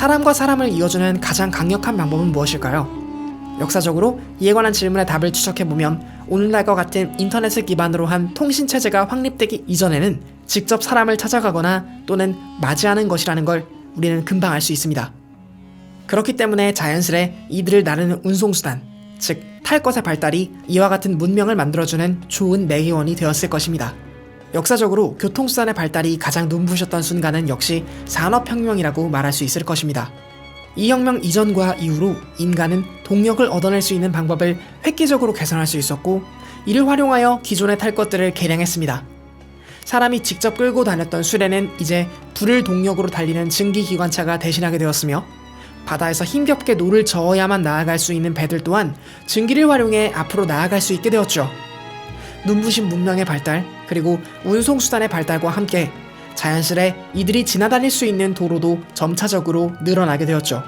사람과 사람을 이어주는 가장 강력한 방법은 무엇일까요? 역사적으로 이에 관한 질문의 답을 추적해보면 오늘날과 같은 인터넷을 기반으로 한 통신체제가 확립되기 이전에는 직접 사람을 찾아가거나 또는 맞이하는 것이라는 걸 우리는 금방 알 수 있습니다. 그렇기 때문에 자연스레 이들을 나르는 운송수단, 즉 탈 것의 발달이 이와 같은 문명을 만들어주는 좋은 매개원이 되었을 것입니다. 역사적으로 교통수단의 발달이 가장 눈부셨던 순간은 역시 산업혁명이라고 말할 수 있을 것입니다. 이 혁명 이전과 이후로 인간은 동력을 얻어낼 수 있는 방법을 획기적으로 개선할 수 있었고, 이를 활용하여 기존의 탈 것들을 개량했습니다. 사람이 직접 끌고 다녔던 수레는 이제 불을 동력으로 달리는 증기기관차가 대신하게 되었으며, 바다에서 힘겹게 노를 저어야만 나아갈 수 있는 배들 또한 증기를 활용해 앞으로 나아갈 수 있게 되었죠. 눈부신 문명의 발달, 그리고 운송수단의 발달과 함께 자연스레 이들이 지나다닐 수 있는 도로도 점차적으로 늘어나게 되었죠.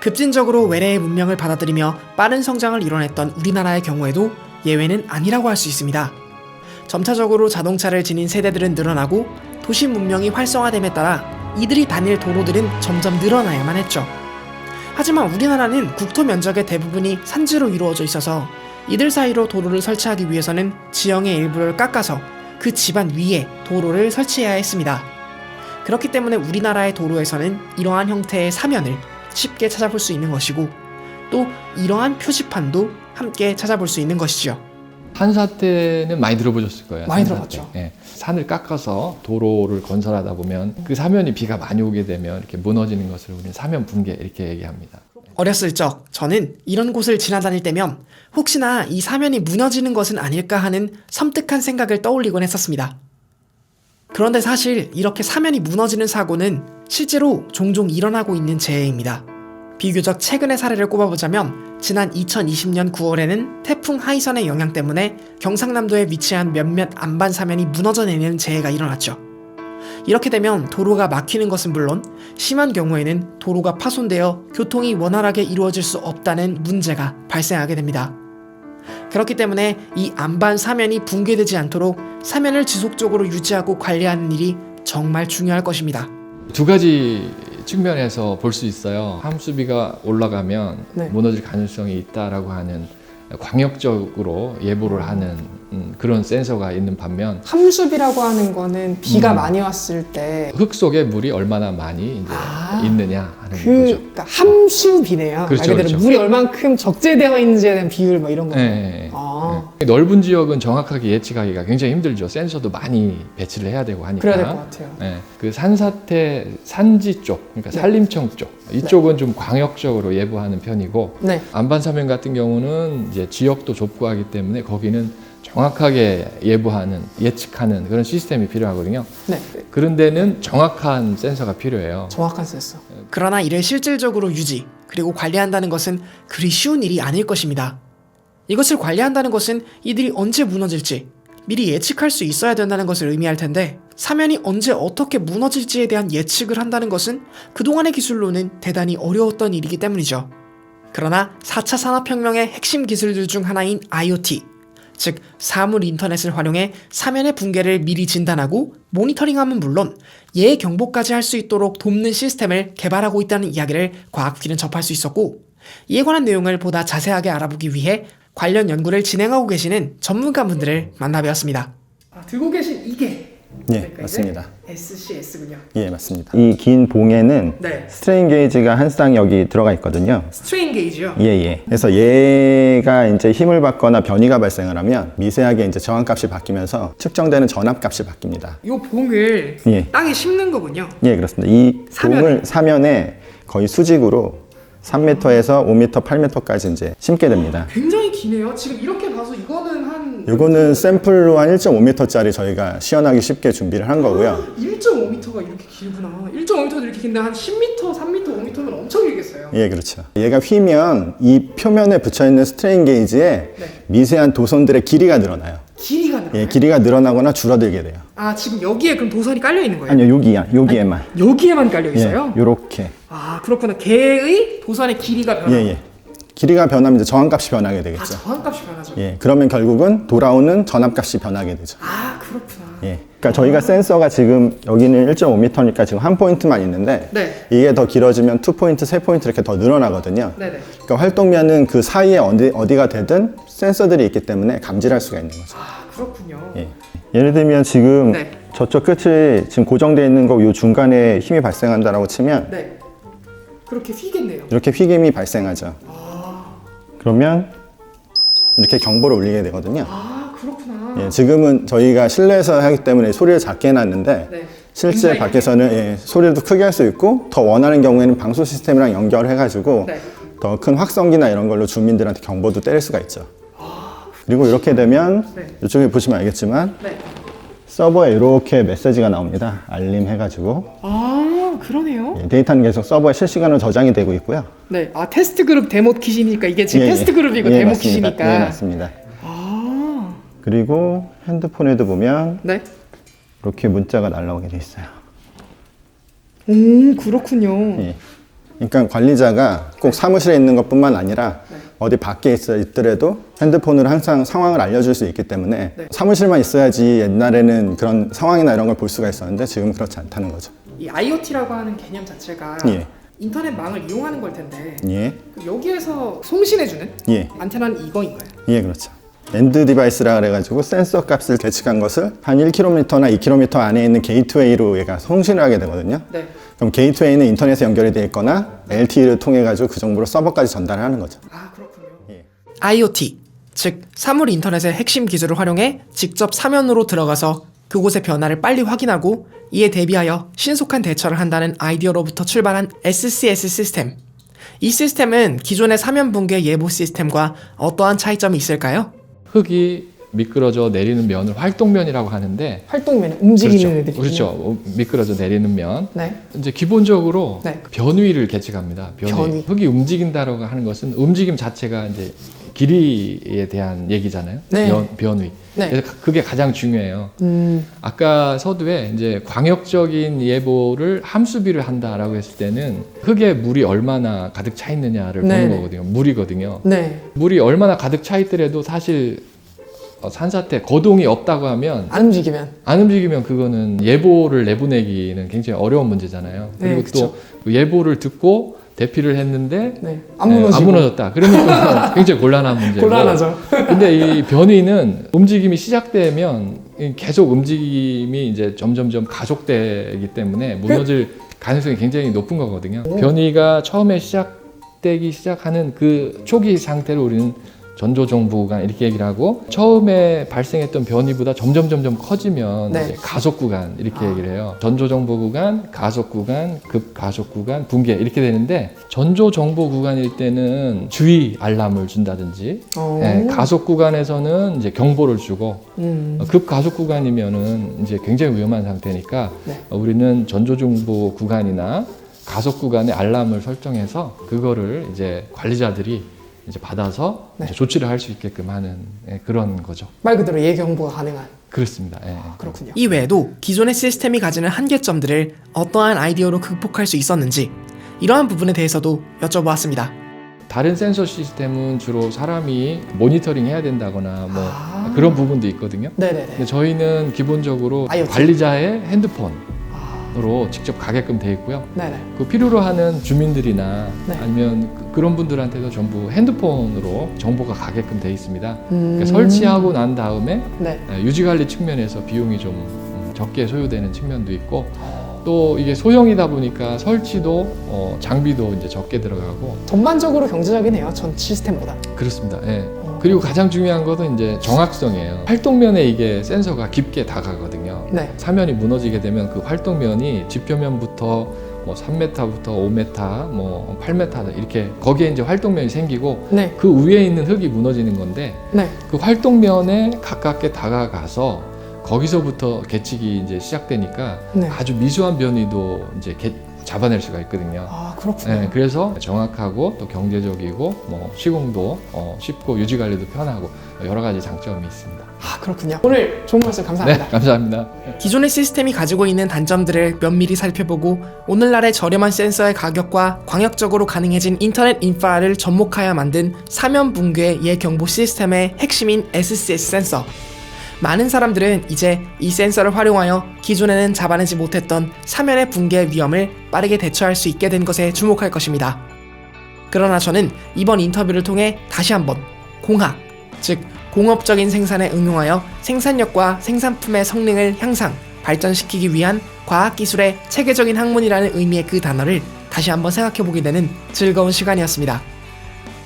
급진적으로 외래의 문명을 받아들이며 빠른 성장을 이뤄냈던 우리나라의 경우에도 예외는 아니라고 할 수 있습니다. 점차적으로 자동차를 지닌 세대들은 늘어나고 도시 문명이 활성화됨에 따라 이들이 다닐 도로들은 점점 늘어나야만 했죠. 하지만 우리나라는 국토 면적의 대부분이 산지로 이루어져 있어서 이들 사이로 도로를 설치하기 위해서는 지형의 일부를 깎아서 그 집안 위에 도로를 설치해야 했습니다. 그렇기 때문에 우리나라의 도로에서는 이러한 형태의 사면을 쉽게 찾아볼 수 있는 것이고, 또 이러한 표지판도 함께 찾아볼 수 있는 것이죠. 산사 때는 많이 들어보셨을 거예요. 많이 산사 들어봤죠. 때. 예. 산을 깎아서 도로를 건설하다 보면 그 사면이 비가 많이 오게 되면 이렇게 무너지는 것을 우리는 사면 붕괴 이렇게 얘기합니다. 어렸을 적 저는 이런 곳을 지나다닐 때면 혹시나 이 사면이 무너지는 것은 아닐까 하는 섬뜩한 생각을 떠올리곤 했었습니다. 그런데 사실 이렇게 사면이 무너지는 사고는 실제로 종종 일어나고 있는 재해입니다. 비교적 최근의 사례를 꼽아보자면 지난 2020년 9월에는 태풍 하이선의 영향 때문에 경상남도에 위치한 몇몇 안반 사면이 무너져 내리는 재해가 일어났죠. 이렇게 되면 도로가 막히는 것은 물론 심한 경우에는 도로가 파손되어 교통이 원활하게 이루어질 수 없다는 문제가 발생하게 됩니다. 그렇기 때문에 이 안반 사면이 붕괴되지 않도록 사면을 지속적으로 유지하고 관리하는 일이 정말 중요할 것입니다. 두 가지 측면에서 볼 수 있어요. 함수비가 올라가면 네. 무너질 가능성이 있다라고 하는 광역적으로 예보를 하는 그런 센서가 있는 반면, 함수비라고 하는 거는 비가 많이 왔을 때 흙 속에 물이 얼마나 많이 이제 있느냐 하는 거죠. 그러니까 함수비네요. 그렇죠, 말 그대로 그렇죠. 물이 얼만큼 적재되어 있는지에 대한 비율 뭐 이런 거. 네. 아, 네. 넓은 지역은 정확하게 예측하기가 굉장히 힘들죠. 센서도 많이 배치를 해야 되고 하니까. 그래야 될 것 같아요. 네. 그 산사태 산지 쪽, 그러니까 네. 산림청 쪽 이쪽은 좀 광역적으로 예보하는 편이고, 네. 안반사면 같은 경우는 이제 지역도 좁고 하기 때문에 거기는 정확하게 예보하는, 예측하는 그런 시스템이 필요하거든요. 네. 그런 데는 정확한 센서가 필요해요. 정확한 센서. 그러나 이를 실질적으로 유지, 그리고 관리한다는 것은 그리 쉬운 일이 아닐 것입니다. 이것을 관리한다는 것은 이들이 언제 무너질지 미리 예측할 수 있어야 된다는 것을 의미할 텐데, 사면이 언제 어떻게 무너질지에 대한 예측을 한다는 것은 그동안의 기술로는 대단히 어려웠던 일이기 때문이죠. 그러나 4차 산업혁명의 핵심 기술들 중 하나인 IoT, 즉 사물 인터넷을 활용해 사면의 붕괴를 미리 진단하고 모니터링하면 물론 예해 경보까지 할 수 있도록 돕는 시스템을 개발하고 있다는 이야기를 과학기는 접할 수 있었고, 이에 관한 내용을 보다 자세하게 알아보기 위해 관련 연구를 진행하고 계시는 전문가분들을 만나뵈었습니다. 들고 계신 이게 예, 맞습니다. SCS군요. 예, 맞습니다. 이 긴 봉에는 네. 스트레인 게이지가 한 쌍 여기 들어가 있거든요. 스트레인 게이지요. 예, 예. 그래서 얘가 이제 힘을 받거나 변이가 발생을 하면 미세하게 이제 저항값이 바뀌면서 측정되는 전압값이 바뀝니다. 이 봉을 예. 땅에 심는 거군요. 예, 그렇습니다. 이 봉을 사면에 거의 수직으로 3m에서 5m, 8m까지 이제 심게 됩니다. 굉장히 기네요. 지금 이렇게 봐서 이거는 한 이거는 샘플로 한 1.5m짜리 저희가 시연하기 쉽게 준비를 한 거고요. 1.5m가 이렇게 길구나. 1.5m도 이렇게 긴데 한 10m, 3m, 5m면 엄청 길겠어요. 예, 그렇죠. 얘가 휘면 이 표면에 붙여있는 스트레인 게이지에 네. 미세한 도선들의 길이가 늘어나요. 길이가 늘어나요? 예, 길이가 늘어나거나 줄어들게 돼요. 아, 지금 여기에 그럼 도선이 깔려 있는 거예요? 아니요, 여기에만. 여기에만 깔려 있어요? 예, 요렇게. 아, 그렇구나. 개의 도선의 길이가 변하고. 예, 예. 길이가 변하면 이제 저항값이 변하게 아, 되겠죠. 저항값이 변하죠. 예, 그러면 결국은 돌아오는 전압값이 변하게 되죠. 아, 그렇구나. 예, 그러니까 저희가 센서가 지금 여기는 1.5m니까 지금 한 포인트만 있는데 네. 이게 더 길어지면 2포인트, 3포인트 이렇게 더 늘어나거든요. 네네. 그러니까 활동면은 그 사이에 어디가 되든 센서들이 있기 때문에 감지할 수가 있는 거죠. 아, 그렇군요. 예. 예를 들면 지금 네. 저쪽 끝이 지금 고정되어 있는 거 요 중간에 힘이 발생한다라고 치면 네. 그렇게 휘겠네요. 이렇게 휘김이 발생하죠. 그러면 이렇게 경보를 울리게 되거든요. 아, 그렇구나. 예, 지금은 저희가 실내에서 하기 때문에 소리를 작게 해놨는데 네. 실제 굉장히 밖에서는 예, 소리를 더 크게 할 수 있고 더 원하는 경우에는 방수 시스템이랑 연결해가지고 네. 더 큰 확성기나 이런 걸로 주민들한테 경보도 때릴 수가 있죠. 그리고 이렇게 되면 네. 이쪽에 보시면 알겠지만 네. 서버에 이렇게 메시지가 나옵니다. 알림 해가지고 아, 그러네요. 예, 데이터는 계속 서버에 실시간으로 저장이 되고 있고요. 네. 아, 테스트 그룹 데모 킷이니까 이게 지금 예, 테스트 예. 그룹이고 예, 데모 맞습니다. 킷이니까. 예, 맞습니다. 아. 그리고 핸드폰에도 보면 네. 이렇게 문자가 날라오게 돼 있어요. 그렇군요. 예. 그러니까 관리자가 꼭 사무실에 있는 것뿐만 아니라 네. 어디 밖에 있더라도 핸드폰으로 항상 상황을 알려줄 수 있기 때문에 네. 사무실만 있어야지 옛날에는 그런 상황이나 이런 걸 볼 수가 있었는데 지금 그렇지 않다는 거죠. 이 IoT라고 하는 개념 자체가 예. 인터넷망을 이용하는 걸 텐데 예, 여기에서 송신해주는 예, 안테나는 이거인가요? 예, 그렇죠. 엔드 디바이스라 그래가지고 센서 값을 계측한 것을 한 1km나 2km 안에 있는 게이트웨이로 얘가 송신을 하게 되거든요. 네. 그럼 게이트웨이는 인터넷에 연결이 되어 있거나 LTE를 통해 가지고 그 정보를 서버까지 전달을 하는 거죠. 아, 그렇군요. 예. IoT, 즉 사물 인터넷의 핵심 기술을 활용해 직접 사면으로 들어가서 그곳의 변화를 빨리 확인하고 이에 대비하여 신속한 대처를 한다는 아이디어로부터 출발한 SCS 시스템. 이 시스템은 기존의 사면 붕괴 예보 시스템과 어떠한 차이점이 있을까요? 흙이 미끄러져 내리는 면을 활동면이라고 하는데 활동면에 움직이는 그렇죠. 애들이 그렇죠. 미끄러져 내리는 면. 네. 이제 기본적으로 네. 변위를 계측합니다. 변위. 흙이 움직인다라고 하는 것은 움직임 자체가 이제 길이에 대한 얘기잖아요. 네. 변위. 네. 그래서 그게 가장 중요해요. 아까 서두에 이제 광역적인 예보를 함수비를 한다라고 했을 때는 흙에 물이 얼마나 가득 차 있느냐를 네. 보는 거거든요. 물이거든요. 네. 물이 얼마나 가득 차 있더라도 사실 산사태 거동이 없다고 하면 안 움직이면. 안 움직이면 그거는 예보를 내보내기는 굉장히 어려운 문제잖아요. 네, 그리고 그쵸. 또그 예보를 듣고 대피를 했는데 네. 안 무너지고. 안 무너졌다. 그러면 굉장히 곤란한 문제고. 곤란하죠. 근데 이 변위는 움직임이 시작되면 계속 움직임이 이제 점점점 가속되기 때문에 무너질 가능성이 굉장히 높은 거거든요. 변위가 처음에 시작하는 그 초기 상태를 우리는 전조정보 구간 이렇게 얘기를 하고 처음에 발생했던 변이보다 점점 커지면 네. 이제 가속 구간 이렇게 얘기를 해요. 전조정보 구간, 가속 구간, 급가속 구간, 붕괴 이렇게 되는데 전조정보 구간일 때는 주의 알람을 준다든지 예, 가속 구간에서는 이제 경보를 주고 급가속 구간이면은 이제 굉장히 위험한 상태니까 네. 우리는 전조정보 구간이나 가속 구간에 알람을 설정해서 그거를 이제 관리자들이 이제 받아서 네. 이제 조치를 할 수 있게끔 하는 그런 거죠. 말 그대로 예경보가 가능한. 그렇습니다. 예. 그렇군요. 이 외에도 기존의 시스템이 가지는 한계점들을 어떠한 아이디어로 극복할 수 있었는지 이러한 부분에 대해서도 여쭤보았습니다. 다른 센서 시스템은 주로 사람이 모니터링 해야 된다거나 뭐 아. 그런 부분도 있거든요. 네네네. 근데 저희는 기본적으로 IoT. 관리자의 핸드폰으로 직접 가게끔 돼 있고요. 네네. 그 필요로 하는 주민들이나 네. 아니면 그런 분들한테도 전부 핸드폰으로 정보가 가게끔 돼 있습니다. 음. 그러니까 설치하고 난 다음에 네. 유지관리 측면에서 비용이 좀 적게 소요되는 측면도 있고 또 이게 소형이다 보니까 설치도 장비도 이제 적게 들어가고 전반적으로 경제적이네요. 전 시스템보다. 그렇습니다. 예. 그리고 가장 중요한 것은 이제 정확성이에요. 활동면에 이게 센서가 깊게 다가가거든요. 네. 사면이 무너지게 되면 그 활동면이 지표면부터 뭐 3m부터 5m, 뭐 8m 이렇게 거기에 이제 활동면이 생기고 네. 그 위에 있는 흙이 무너지는 건데 네. 그 활동면에 가깝게 다가가서 거기서부터 계측이 이제 시작되니까 네. 아주 미수한 변이도 이제 잡아낼 수가 있거든요. 아, 그렇군요. 네, 그래서 정확하고 또 경제적이고 뭐 시공도 쉽고 유지 관리도 편하고 여러 가지 장점이 있습니다. 아, 그렇군요. 오늘 좋은 말씀 감사합니다. 네, 감사합니다. 기존의 시스템이 가지고 있는 단점들을 면밀히 살펴보고 오늘날의 저렴한 센서의 가격과 광역적으로 가능해진 인터넷 인프라를 접목하여 만든 사면 붕괴 예경보 시스템의 핵심인 SCS 센서. 많은 사람들은 이제 이 센서를 활용하여 기존에는 잡아내지 못했던 사면의 붕괴 위험을 빠르게 대처할 수 있게 된 것에 주목할 것입니다. 그러나 저는 이번 인터뷰를 통해 다시 한번 공학, 즉 공업적인 생산에 응용하여 생산력과 생산품의 성능을 향상, 발전시키기 위한 과학기술의 체계적인 학문이라는 의미의 그 단어를 다시 한번 생각해보게 되는 즐거운 시간이었습니다.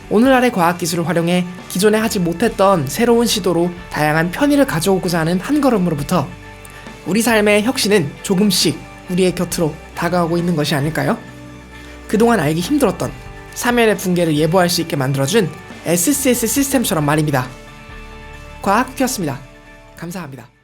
오늘날의 과학기술을 활용해 기존에 하지 못했던 새로운 시도로 다양한 편의를 가져오고자 하는 한 걸음으로부터 우리 삶의 혁신은 조금씩 우리의 곁으로 다가오고 있는 것이 아닐까요? 그동안 알기 힘들었던 사면의 붕괴를 예보할 수 있게 만들어준 SCS 시스템처럼 말입니다. 과학국이었습니다. 감사합니다.